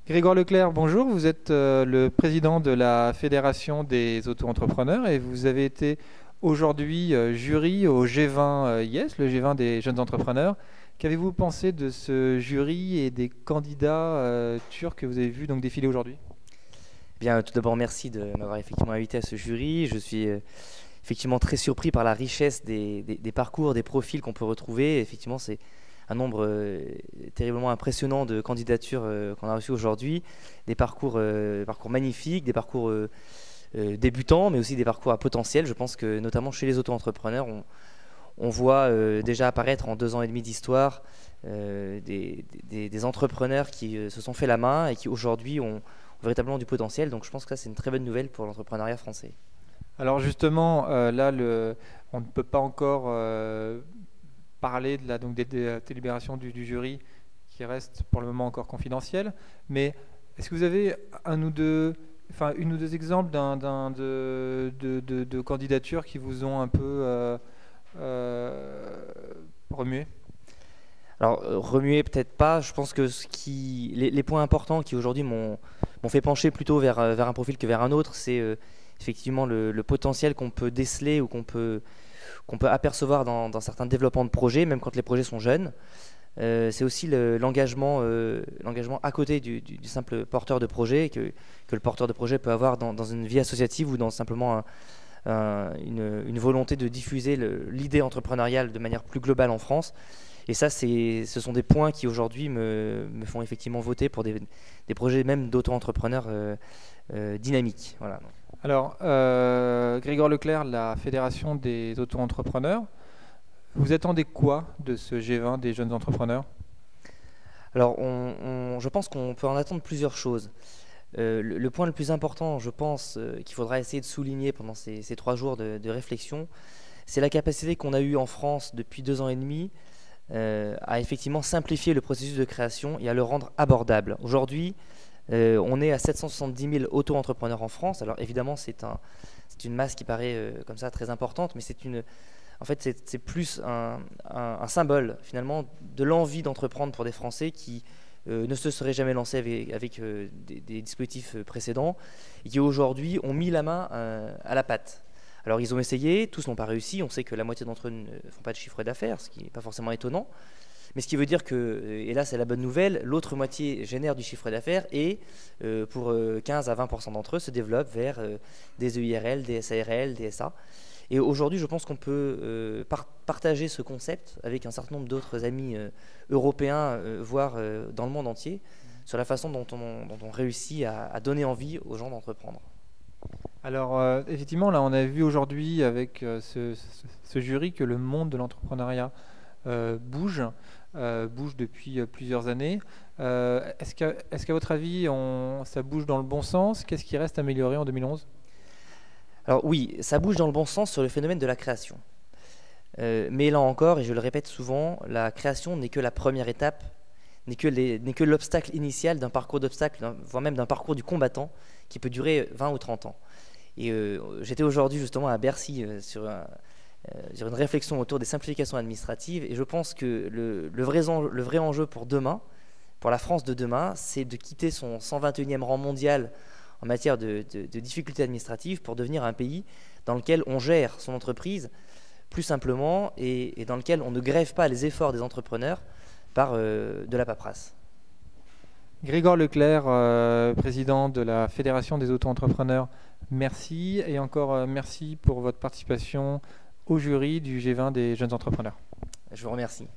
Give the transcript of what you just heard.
Grégoire Leclerc, bonjour. Vous êtes le président de la Fédération des auto-entrepreneurs et vous avez été aujourd'hui jury au G20 Yes, le G20 des jeunes entrepreneurs. Qu'avez-vous pensé de ce jury et des candidats turcs que vous avez vus donc défiler aujourd'hui? Bien, tout d'abord, merci de m'avoir effectivement invité à ce jury. Je suis effectivement très surpris par la richesse des parcours, des profils qu'on peut retrouver. Effectivement, c'est un nombre terriblement impressionnant de candidatures qu'on a reçues aujourd'hui. Des parcours magnifiques, des parcours débutants, mais aussi des parcours à potentiel. Je pense que notamment chez les auto-entrepreneurs, on voit déjà apparaître en 2 ans et demi d'histoire des entrepreneurs qui se sont fait la main et qui aujourd'hui ont véritablement du potentiel. Donc je pense que ça, c'est une très bonne nouvelle pour l'entrepreneuriat français. Alors justement, là, on ne peut pas encore parler donc des délibérations du jury qui reste pour le moment encore confidentielle, mais est-ce que vous avez une ou deux exemples de candidatures qui vous ont un peu remué? Alors remuer peut-être pas. Je pense que les points importants qui aujourd'hui m'ont fait pencher plutôt vers un profil que vers un autre, c'est effectivement le potentiel qu'on peut déceler ou qu'on peut apercevoir dans certains développements de projets, même quand les projets sont jeunes. C'est aussi l'engagement à côté du simple porteur de projet que le porteur de projet peut avoir dans une vie associative ou dans simplement une volonté de diffuser l'idée entrepreneuriale de manière plus globale en France. Et ça, ce sont des points qui aujourd'hui me font effectivement voter pour des projets même d'auto-entrepreneurs dynamiques. Voilà. Alors, Grégoire Leclerc, la Fédération des auto-entrepreneurs, vous attendez quoi de ce G20 des jeunes entrepreneurs? Alors, je pense qu'on peut en attendre plusieurs choses. Le point le plus important, je pense, qu'il faudra essayer de souligner pendant ces 3 jours de réflexion, c'est la capacité qu'on a eue en France depuis 2 ans et demi à effectivement simplifier le processus de création et à le rendre abordable. Aujourd'hui, on est à 770 000 auto-entrepreneurs en France. Alors évidemment, c'est une masse qui paraît comme ça très importante, mais en fait, c'est plus un symbole finalement de l'envie d'entreprendre pour des Français qui ne se seraient jamais lancés avec des dispositifs précédents et qui aujourd'hui ont mis la main à la pâte. Alors ils ont essayé, tous n'ont pas réussi. On sait que la moitié d'entre eux ne font pas de chiffre d'affaires, ce qui n'est pas forcément étonnant. Mais ce qui veut dire que, et là c'est la bonne nouvelle, l'autre moitié génère du chiffre d'affaires et pour 15 à 20% d'entre eux se développent vers des EIRL, des SARL, des SA. Et aujourd'hui, je pense qu'on peut partager ce concept avec un certain nombre d'autres amis européens, voire dans le monde entier, sur la façon dont on réussit à donner envie aux gens d'entreprendre. Alors, effectivement, là, on a vu aujourd'hui avec ce jury que le monde de l'entrepreneuriat bouge depuis plusieurs années. Est-ce qu'à votre avis, ça bouge dans le bon sens? Qu'est-ce qui reste amélioré en 2011? Alors oui, ça bouge dans le bon sens sur le phénomène de la création. Mais là encore, et je le répète souvent, la création n'est que la première étape, n'est que l'obstacle initial d'un parcours d'obstacles, voire même d'un parcours du combattant qui peut durer 20 ou 30 ans. Et j'étais aujourd'hui justement à Bercy sur une réflexion autour des simplifications administratives, et je pense que le vrai enjeu pour demain, pour la France de demain, c'est de quitter son 121e rang mondial en matière de difficultés administratives pour devenir un pays dans lequel on gère son entreprise plus simplement et dans lequel on ne grève pas les efforts des entrepreneurs par de la paperasse. Grégoire Leclerc, président de la Fédération des auto-entrepreneurs, merci et encore merci pour votre participation au jury du G20 des jeunes entrepreneurs. Je vous remercie.